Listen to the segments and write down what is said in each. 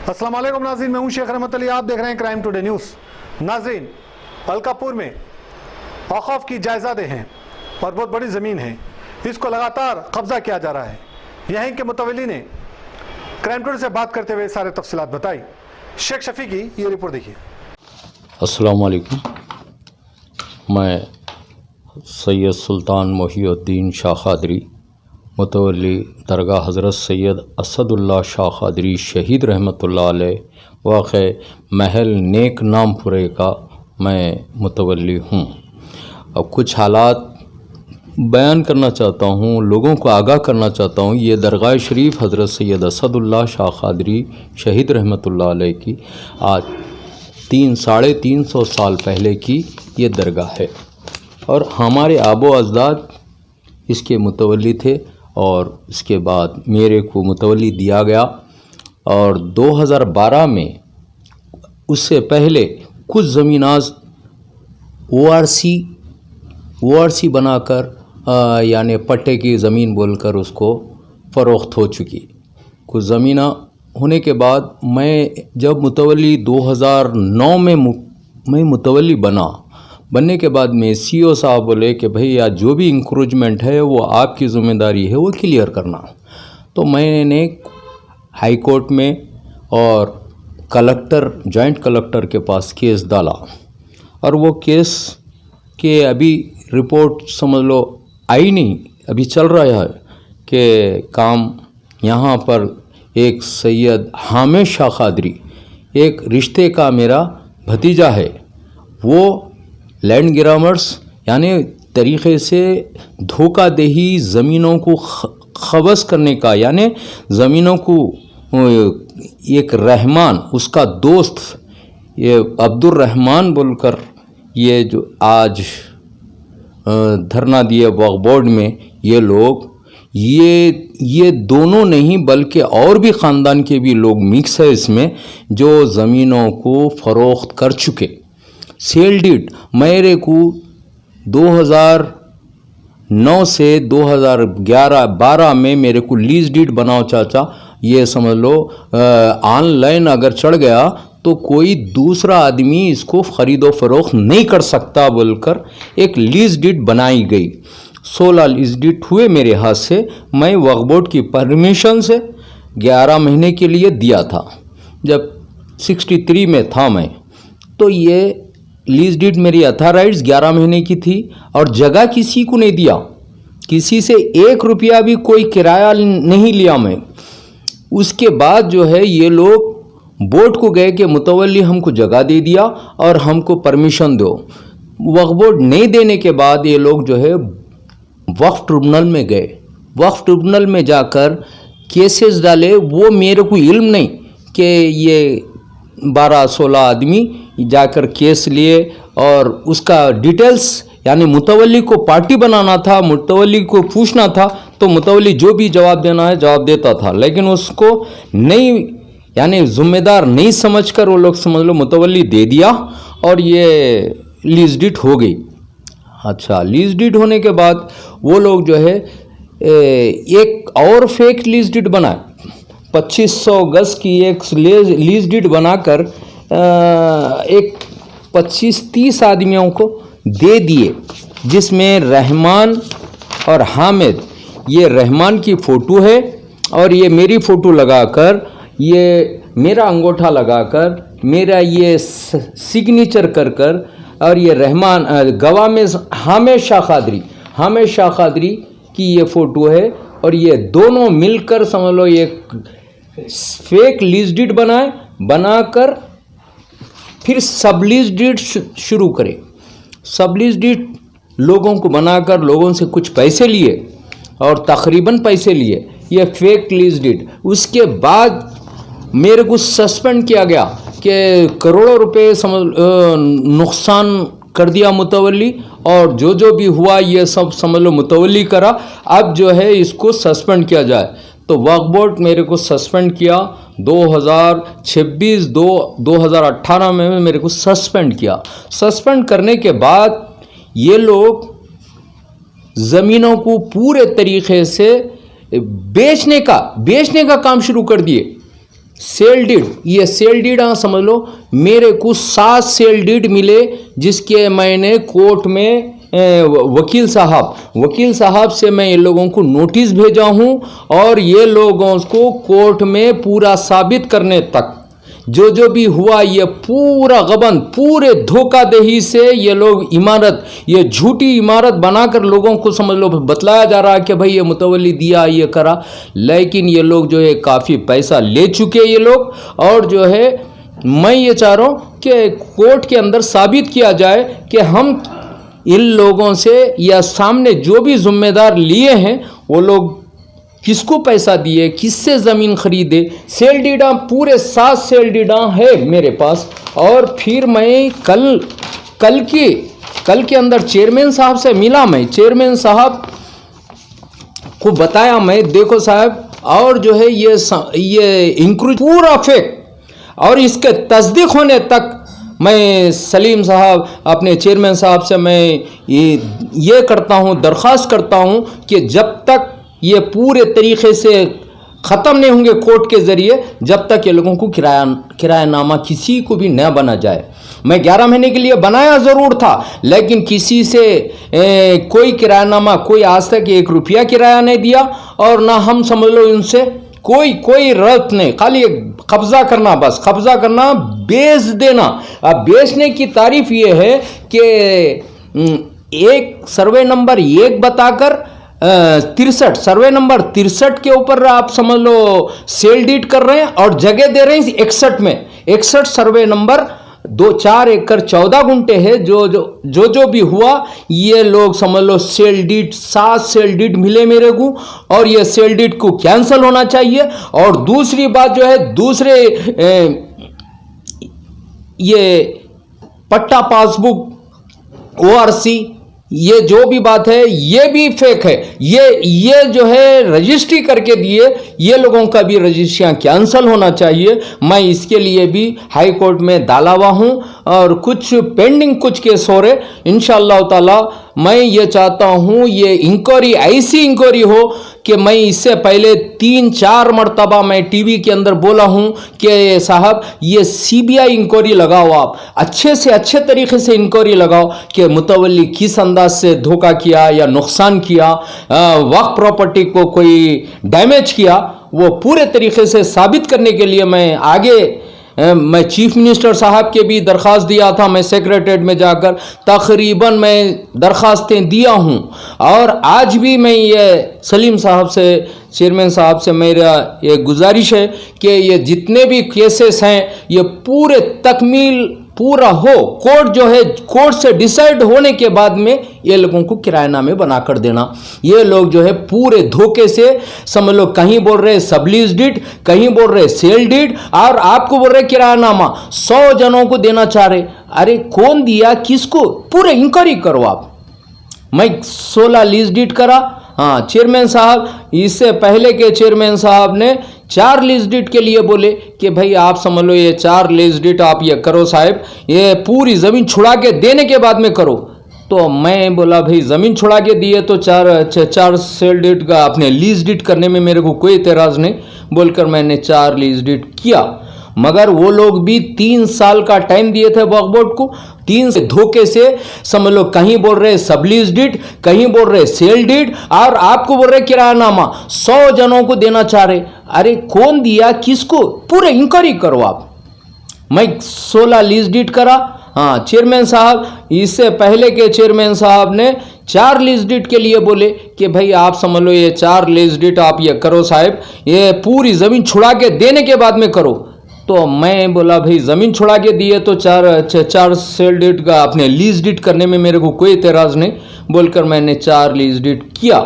अस्सलाम वालेकुम नाज़रीन, मैं हूं शेख रहमत अली। आप देख रहे हैं क्राइम टुडे न्यूज़। नाज़रीन, अलकापुर में औक़ाफ़ की जायज़ादें हैं और बहुत बड़ी ज़मीन है, इसको लगातार कब्ज़ा किया जा रहा है। यहीं के मुतवल्ली ने क्राइम टुडे से बात करते हुए सारे तफसीलात बताई। शेख शफ़ी की ये रिपोर्ट देखिए। अस्सलाम वालेकुम, मैं सैयद सुल्तान मोहिउद्दीन शाह क़ादरी, मुतवल्ली दरगाह हज़रत सैयद असदुल्लाह शाह क़ादरी शहीद रहमतुल्लाह अलैह वाक़े महल नेक नामपुरे का मैं मुतवल्ली हूँ। अब कुछ हालात बयान करना चाहता हूँ, लोगों को आगाह करना चाहता हूँ। ये दरगाह शरीफ हज़रत सैयद असदुल्लाह शाह क़ादरी शहीद रहमतुल्लाह अलैह की आज 300-350 साल पहले की ये दरगाह है और हमारे आबो अजदाद इसके मुतवल्ली थे और इसके बाद मेरे को मुतवल्ली दिया गया। और 2012 में उससे पहले कुछ ज़मीनात ORC बनाकर यानी पट्टे की ज़मीन बोलकर उसको फ़रोख्त हो चुकी। कुछ ज़मीना होने के बाद मैं जब मुतवल्ली 2009 में मैं मुतवल्ली बनने के बाद में CO साहब बोले कि भैया जो भी इंक्रोचमेंट है वो आपकी ज़िम्मेदारी है, वो क्लियर करना। तो मैंने हाई कोर्ट में और जॉइंट कलेक्टर के पास केस डाला और वो केस के अभी रिपोर्ट समझ लो आई नहीं, अभी चल रहा है कि काम यहाँ पर एक सैयद हामिद शाह क़ादरी, एक रिश्ते का मेरा भतीजा है, वो लैंड ग्रामर्स यानी तरीक़े से धोखाधही ज़मीनों को क़ब्ज़ करने का, यानी ज़मीनों को एक रहमान उसका दोस्त ये अब्दुर्रहमान बोलकर ये जो आज धरना दिए वक्फ बोर्ड में, ये लोग ये दोनों नहीं बल्कि और भी ख़ानदान के भी लोग मिक्स है इसमें, जो ज़मीनों को फ़रोख्त कर चुके। सेल डीड मेरे को 2009 से 2011-12 में मेरे को लीज डीड बनाओ चाचा, ये समझ लो ऑनलाइन अगर चढ़ गया तो कोई दूसरा आदमी इसको ख़रीदो फ़रोख्त नहीं कर सकता बोलकर एक लीज डीड बनाई गई। 16 लीज डीड हुए मेरे हाथ से। मैं वक्फ बोर्ड की परमिशन से 11 महीने के लिए दिया था जब 63 में था मैं। तो ये लीज डीड मेरी अथॉराइज़ 11 महीने की थी और जगह किसी को नहीं दिया, किसी से 1 रुपया भी कोई किराया नहीं लिया मैं। उसके बाद जो है ये लोग बोर्ड को गए कि मुतवल्ली हमको जगह दे दिया और हमको परमिशन दो। वक्फ बोर्ड नहीं देने के बाद ये लोग जो है वक्फ ट्रिब्यूनल में गए। वक्फ ट्रिब्यूनल में जाकर केसेस डाले। वो मेरे को इल्म नहीं कि ये 12-16 आदमी जाकर केस लिए और उसका डिटेल्स यानी मुतवल्ली को पार्टी बनाना था, मुतवल्ली को पूछना था, तो मुतवल्ली जो भी जवाब देना है जवाब देता था, लेकिन उसको नहीं यानी ज़िम्मेदार नहीं समझकर वो लोग समझ लो मुतवल्ली दे दिया और ये लीज डीड हो गई। अच्छा, लीज डीड होने के बाद वो लोग जो है एक और फेक लीज डीड बनाए, 2500 गज की एक लीज डीड बनाकर एक 25-30 आदमियों को दे दिए, जिसमें रहमान और हामिद, ये रहमान की फ़ोटो है और ये मेरी फ़ोटो लगाकर, ये मेरा अंगूठा लगाकर, मेरा ये सिग्नेचर कर और ये रहमान गवाह में हामिद शाह क़ादरी की ये फ़ोटो है और ये दोनों मिलकर समझ लो एक फेक लीज डीड बनाकर फिर सब लीज डीड शुरू करे। सब लीज डीड लोगों को बनाकर लोगों से कुछ पैसे लिए और तकरीबन पैसे लिए, ये फेक लीज डीड। उसके बाद मेरे को सस्पेंड किया गया कि करोड़ों रुपए नुकसान कर दिया मुतवल्ली और जो भी हुआ ये सब समझ लो मुतवल्ली करा। अब जो है इसको सस्पेंड किया जाए, तो वक्फ बोर्ड मेरे को सस्पेंड किया 2018 में मेरे को सस्पेंड किया। सस्पेंड करने के बाद ये लोग ज़मीनों को पूरे तरीक़े से बेचने का काम शुरू कर दिए सेल डीड, ये सेल डीड समझ लो, मेरे को 7 सेल डीड मिले, जिसके मैंने कोर्ट में वकील साहब से मैं ये लोगों को नोटिस भेजा हूँ, और ये लोगों को कोर्ट में पूरा साबित करने तक जो भी हुआ, ये पूरा गबन, पूरे धोखाधड़ी से ये लोग इमारत, ये झूठी इमारत बनाकर लोगों को समझ लो बतलाया जा रहा है कि भाई ये मुतवल्ली दिया, ये करा, लेकिन ये लोग जो है काफ़ी पैसा ले चुके ये लोग। और जो है मैं ये चाह रहा हूँ कि कोर्ट के अंदर साबित किया जाए कि हम इन लोगों से, या सामने जो भी जिम्मेदार लिए हैं, वो लोग किसको पैसा दिए, किससे ज़मीन खरीदे। सेल डीडा पूरे 7 सेल डीडा है मेरे पास। और फिर मैं कल के अंदर चेयरमैन साहब से मिला, मैं चेयरमैन साहब को बताया, मैं देखो साहब, और जो है ये इंक्वायरी पूरा फेक, और इसके तस्दीक होने तक मैं सलीम साहब, अपने चेयरमैन साहब से मैं ये करता हूँ, दरख्वास्त करता हूँ कि जब तक ये पूरे तरीके से ख़त्म नहीं होंगे कोर्ट के ज़रिए, जब तक ये लोगों को किरायानामा किसी को भी न बना जाए। मैं 11 महीने के लिए बनाया ज़रूर था, लेकिन किसी से कोई किरायानामा, कोई आज तक 1 रुपया किराया नहीं दिया, और ना हम समझ लो इनसे कोई रद्द नहीं, खाली कब्जा करना, बस कब्जा करना, बेच देना। अब बेचने की तारीफ ये है कि एक सर्वे नंबर 1 बताकर 63 सर्वे नंबर 63 के ऊपर आप समझ लो सेल डीड कर रहे हैं, और जगह दे रहे हैं 61 में। 61 सर्वे नंबर 4 एकड़ 14 गुंठे है। जो भी हुआ, ये लोग समझ लो सेल डीड, 7 सेल डीड मिले मेरे को, और ये सेल डीड को कैंसिल होना चाहिए। और दूसरी बात जो है, दूसरे ये पट्टा पासबुक, ORC, ये जो भी बात है ये भी फेक है। ये जो है रजिस्ट्री करके दिए, ये लोगों का भी रजिस्ट्रियाँ कैंसिल होना चाहिए। मैं इसके लिए भी हाई कोर्ट में डाला हुआ हूँ, और कुछ पेंडिंग कुछ केस हो रहे। इंशाअल्लाह ताला मैं ये चाहता हूँ ये इंक्वायरी ऐसी इंक्वायरी हो कि मैं इससे पहले 3-4 मरतबा मैं टीवी के अंदर बोला हूँ कि साहब ये CBI इंक्वायरी लगाओ, आप अच्छे से अच्छे तरीके से इंक्वायरी लगाओ कि मुतवल्ली किस अंदाज से धोखा किया या नुकसान किया, वक्फ प्रॉपर्टी को कोई डैमेज किया, वो पूरे तरीके से साबित करने के लिए मैं चीफ मिनिस्टर साहब के भी दरख्वास्त दिया था, मैं सेक्रेटरीट में जाकर तकरीबन मैं दरख्वास्तें दिया हूं। और आज भी मैं ये सलीम साहब से, चेयरमैन साहब से मेरा ये गुजारिश है कि ये जितने भी केसेस हैं ये पूरे तकमील पूरा हो, कोर्ट जो है कोर्ट से डिसाइड होने के बाद में ये लोगों को किरायानामे बना कर देना। ये लोग जो है पूरे धोखे से समझ लो, कहीं बोल रहे सबलीज डीड, कहीं बोल रहे सेल डीड, और आपको बोल रहे किरायानामा 100 जनों को देना चाह रहे। अरे कौन दिया, किसको, पूरे इंक्वायरी करो आप। मैं 16 लीज डीड करा, हाँ चेयरमैन साहब, इससे पहले के चेयरमैन साहब ने 4 लीज डीड के लिए बोले कि भाई आप समझ लो ये 4 लीज डीड आप ये करो साहब, ये पूरी ज़मीन छुड़ा के देने के बाद में करो। तो मैं बोला भाई ज़मीन छुड़ा के दिए तो 4 सेल डीड का अपने लीज डीड करने में मेरे को कोई एतराज़ नहीं, बोलकर मैंने 4 लीज डीड किया। मगर वो लोग भी 3 साल का टाइम दिए थे वक्फ बोर्ड को, 3 से धोखे से समझ लो, कहीं बोल रहे सबलीज डीड, कहीं बोल रहे सेल डीड, और आपको बोल रहे किरायानामा 100 जनों को देना चाह रहे। अरे कौन दिया, किसको, पूरे इंक्वायरी करो आप। मैं 16 लीज डीड करा, हाँ चेयरमैन साहब, इससे पहले के चेयरमैन साहब ने 4 लीज डीड के लिए बोले कि भाई आप समझ लो ये 4 लीज डीड आप ये करो साहब, ये पूरी ज़मीन छुड़ा के देने के बाद में करो। तो मैं बोला भाई ज़मीन छुड़ा के दिए तो 4 सेल डीड का अपने लीज डीड करने में मेरे को कोई एतराज़ नहीं, बोलकर मैंने 4 लीज डीड किया।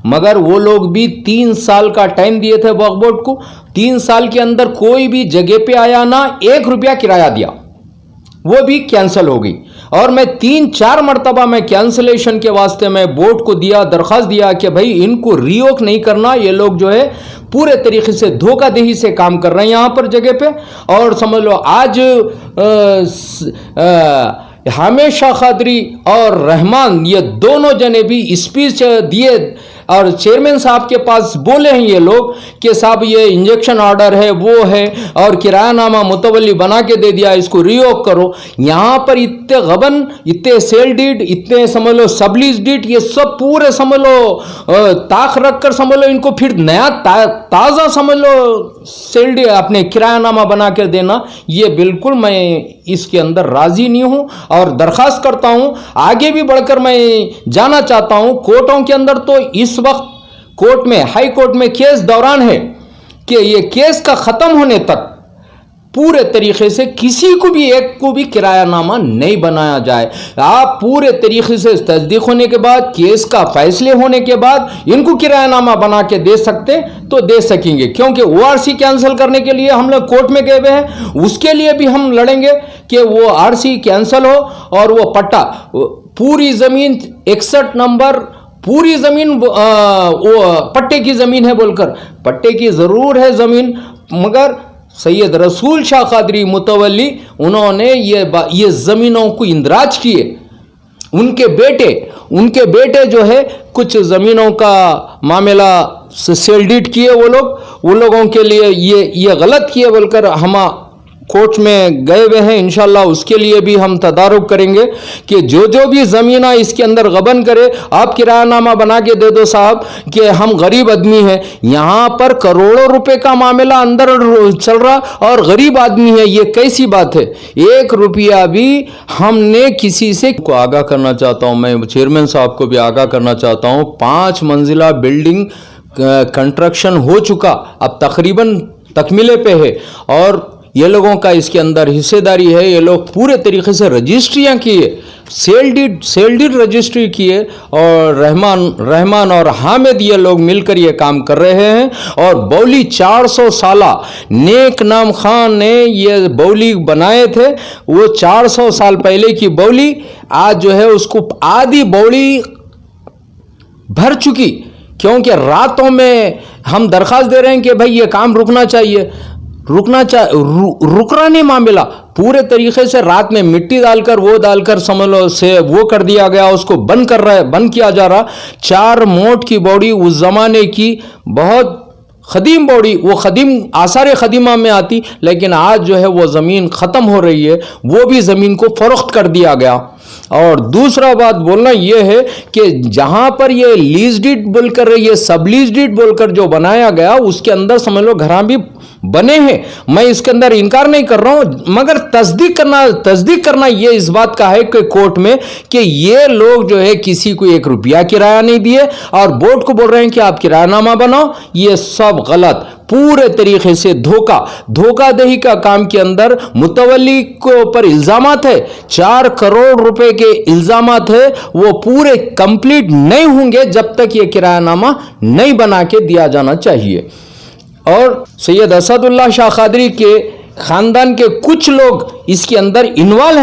मगर वो लोग भी 3 साल का टाइम दिए थे वक्फ बोर्ड को, 3 साल के अंदर कोई भी जगह पे आया ना 1 रुपया किराया दिया, वो भी कैंसिल हो गई। और मैं 3-4 मरतबा मैं कैंसिलेशन के वास्ते मैं बोर्ड को दिया, दरख्वास्त दिया कि भाई इनको रिओक नहीं करना, ये लोग जो है पूरे तरीके से धोखाधड़ी से काम कर रहे हैं यहाँ पर जगह पे। और समझ लो आज हमेशा खादरी और रहमान ये दोनों जने भी स्पीच दिए और चेयरमैन साहब के पास बोले हैं ये लोग कि साहब ये इंजेक्शन ऑर्डर है, वो है, और किरायानामा मुतवल्ली बना के दे दिया, इसको रिवोक करो। यहाँ पर इतने गबन, इतने सेल डीड, इतने समझ लो सबलीज डीड, ये सब पूरे समझ लो ताक रख कर समझ लो इनको फिर नया ताज़ा समझ लो सेल डीड अपने किरायानामा बना कर देना, ये बिल्कुल मैं इसके अंदर राजी नहीं हूँ और दरख्वास्त करता हूँ। आगे भी बढ़कर मैं जाना चाहता हूँ कोर्टों के अंदर। तो इस वक्त कोर्ट में, हाई कोर्ट में केस दौरान है कि ये केस का ख़त्म होने तक पूरे तरीके से किसी को भी एक को भी किरायानामा नहीं बनाया जाए। आप पूरे तरीके से तस्दीक होने के बाद, केस का फैसले होने के बाद इनको किरायानामा बना के दे सकते तो दे सकेंगे, क्योंकि ORC कैंसिल करने के लिए हम लोग कोर्ट में गए हुए हैं। उसके लिए भी हम लड़ेंगे कि वो RC कैंसिल हो और वो पट्टा, पूरी ज़मीन 61 नंबर पूरी ज़मीन वो पट्टे की ज़मीन है बोलकर, पट्टे की ज़रूर है ज़मीन, मगर सैयद रसूल शाह कादरी मुतवल्ली उन्होंने ये ज़मीनों को इंदराज किए। उनके बेटे जो है कुछ ज़मीनों का मामला सेल डीड किए, वो लोगों के लिए ये गलत किए बोलकर हम कोर्ट में गए हुए हैं। इंशाल्लाह उसके लिए भी हम तदारुक करेंगे कि जो भी ज़मीना इसके अंदर गबन करे, आप किरायानामा बना के दे दो साहब कि हम गरीब आदमी हैं। यहाँ पर करोड़ों रुपए का मामला अंदर चल रहा और गरीब आदमी है, ये कैसी बात है? 1 रुपया भी हमने किसी से को आगाह करना चाहता हूँ, मैं चेयरमैन साहब को भी आगाह करना चाहता हूँ। 5 मंजिला बिल्डिंग कंस्ट्रक्शन हो चुका, अब तकरीबन तकमीले पे है और ये लोगों का इसके अंदर हिस्सेदारी है। ये लोग पूरे तरीके से रजिस्ट्रियाँ किए, सेल डीड रजिस्ट्री किए और रहमान और हामिद ये लोग मिलकर ये काम कर रहे हैं। और बौली 400 साला नेक नाम खान ने ये बौली बनाए थे, वो 400 साल पहले की बौली आज जो है उसको आधी बौली भर चुकी, क्योंकि रातों में हम दरख्वास्त दे रहे हैं कि भाई ये काम रुकना चाहिए, रुक रहा नहीं मामला। पूरे तरीके से रात में मिट्टी डालकर समझ लो से वो कर दिया गया, उसको बंद किया जा रहा। 4 मोट की बॉडी उस जमाने की बहुत खदीम बॉडी, वो खदीम आसार खदीमा में आती, लेकिन आज जो है वो ज़मीन ख़त्म हो रही है, वो भी ज़मीन को फ़रोख्त कर दिया गया। और दूसरा बात बोलना यह है कि जहां पर ये लीज डीड बोलकर, ये सब लीज डीड बोलकर जो बनाया गया, उसके अंदर समझ लो घरां भी बने हैं। मैं इसके अंदर इनकार नहीं कर रहा हूं, मगर तस्दीक करना ये इस बात का है कि कोर्ट में कि ये लोग जो है किसी को 1 रुपया किराया नहीं दिए और बोर्ड को बोल रहे हैं कि आप किरायानामा बनाओ। ये सब गलत, पूरे तरीके से धोखाधड़ी का काम के अंदर मुतवल्ली के ऊपर इल्जामात है, 4 करोड़ रुपए के इल्जामात है, वो पूरे कंप्लीट नहीं होंगे जब तक ये किरायानामा नहीं बना के दिया जाना चाहिए। और सैयद असदुल्लाह शाह कादरी के ख़ानदान के कुछ लोग इसके अंदर इन्वॉल्व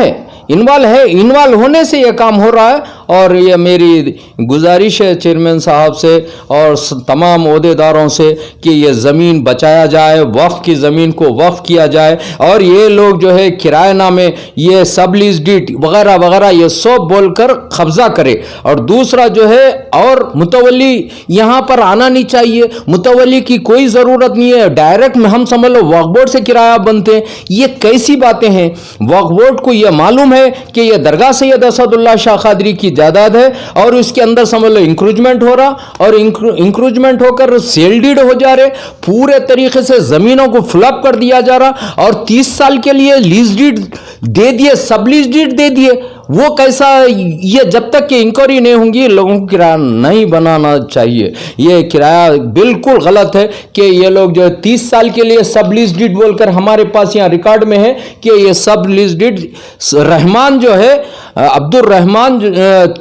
होने से यह काम हो रहा है। और ये मेरी गुजारिश है चेयरमैन साहब से और तमाम ओहदेदारों से कि ये ज़मीन बचाया जाए, वक्फ की ज़मीन को वक्फ किया जाए और ये लोग जो है किरायानामे, ये सब लीज डीड वगैरह वगैरह ये सब बोलकर कब्ज़ा करे। और दूसरा जो है, और मुतवल्ली यहाँ पर आना नहीं चाहिए, मुतवल्ली की कोई ज़रूरत नहीं है, डायरेक्ट में हम समझ लो वक्फ बोर्ड से किराया बनते हैं। ये कैसी बातें हैं? वक्फ बोर्ड को यह मालूम है कि यह दरगाह सैयद असदुल्लाह शाह कादरी की जायदाद है और उसके अंदर समझ लो इंक्रोचमेंट हो रहा और इंक्रोचमेंट होकर सेल डीड हो जा रहे, पूरे तरीके से जमीनों को फ्लप कर दिया जा रहा और 30 साल के लिए लीज डीड दे दिए, सब लीज डीड दे दिए। वो कैसा? ये जब तक कि इंक्वायरी नहीं होंगी लोगों को किराया नहीं बनाना चाहिए। ये किराया बिल्कुल गलत है कि ये लोग जो 30 साल के लिए सब लीज डीड बोलकर, हमारे पास यहाँ रिकॉर्ड में है कि ये सब लीज डीड रहमान जो है, अब्दुल रहमान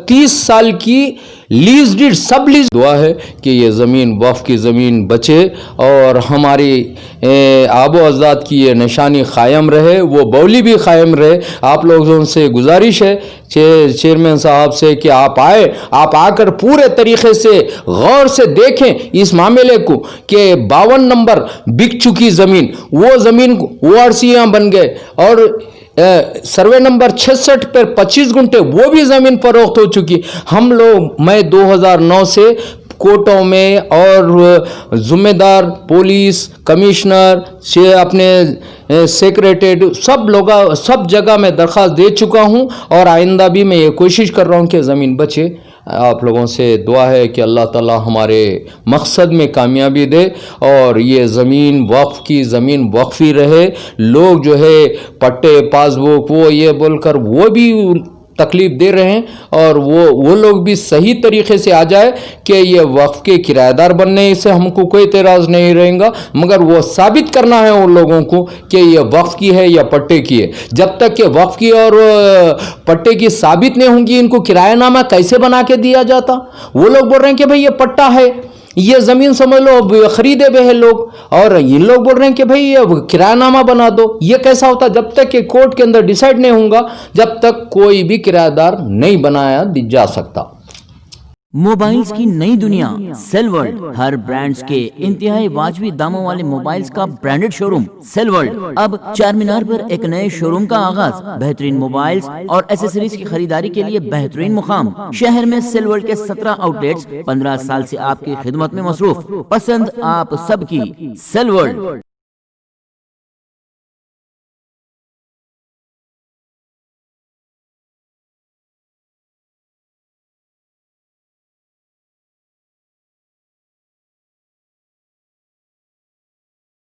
30 साल की लीज डीड सब लीज। दुआ है कि ये ज़मीन वक्फ की ज़मीन बचे और हमारी आबो अज़ाद की ये निशानी कायम रहे, वो बौली भी कायम रहे। आप लोगों से गुजारिश है चेयरमैन साहब से कि आप आकर पूरे तरीके से गौर से देखें इस मामले को कि 52 नंबर बिक चुकी ज़मीन, वो ज़मीन ORC बन गए और सर्वे नंबर 66 पर 25 गुंठे वो भी ज़मीन फरोख्त हो चुकी। हम लोग, मैं 2009 से कोर्टों में और जिम्मेदार पुलिस कमिश्नर से अपने सेक्रेटरी सब लोग सब जगह मैं दरख्वास्त दे चुका हूं और आइंदा भी मैं ये कोशिश कर रहा हूं कि ज़मीन बचे। आप लोगों से दुआ है कि अल्लाह ताला हमारे मकसद में कामयाबी दे और ये ज़मीन वक्फ़ की ज़मीन वक्फ़ी रहे। लोग जो है पट्टे पासबुक वो ये बोलकर वो भी तकलीफ़ दे रहे हैं और वो लोग भी सही तरीके से आ जाए कि ये वक्फ़ के किराएदार बनने से हमको कोई एतराज़ नहीं रहेगा, मगर वो साबित करना है उन लोगों को कि ये वक्फ़ की है या पट्टे की है। जब तक कि वक्फ़ की और पट्टे की साबित नहीं होंगी इनको किरायानामा कैसे बना के दिया जाता। वो लोग बोल रहे हैं कि भाई ये पट्टा है, ये ज़मीन समझ लो खरीदे हुए हैं लोग, और ये लोग बोल रहे हैं कि भाई ये किरायानामा बना दो। ये कैसा होता? जब तक कि कोर्ट के अंदर डिसाइड नहीं होगा जब तक कोई भी किराएदार नहीं बनाया जा सकता। मोबाइल्स की नई दुनिया सेल वर्ल्ड, हर ब्रांड्स के इंतहाई वाजबी दामों वाले मोबाइल्स का ब्रांडेड शोरूम सेल वर्ल्ड। अब चारमीनार पर एक नए शोरूम का आगाज। बेहतरीन मोबाइल्स और एसेसरीज की खरीदारी के लिए बेहतरीन मुकाम। शहर में सेल वर्ल्ड के 17 आउटलेट्स 15 साल से आपकी खिदमत में मसरूफ। पसंद आप सबकी सेल वर्ल्ड।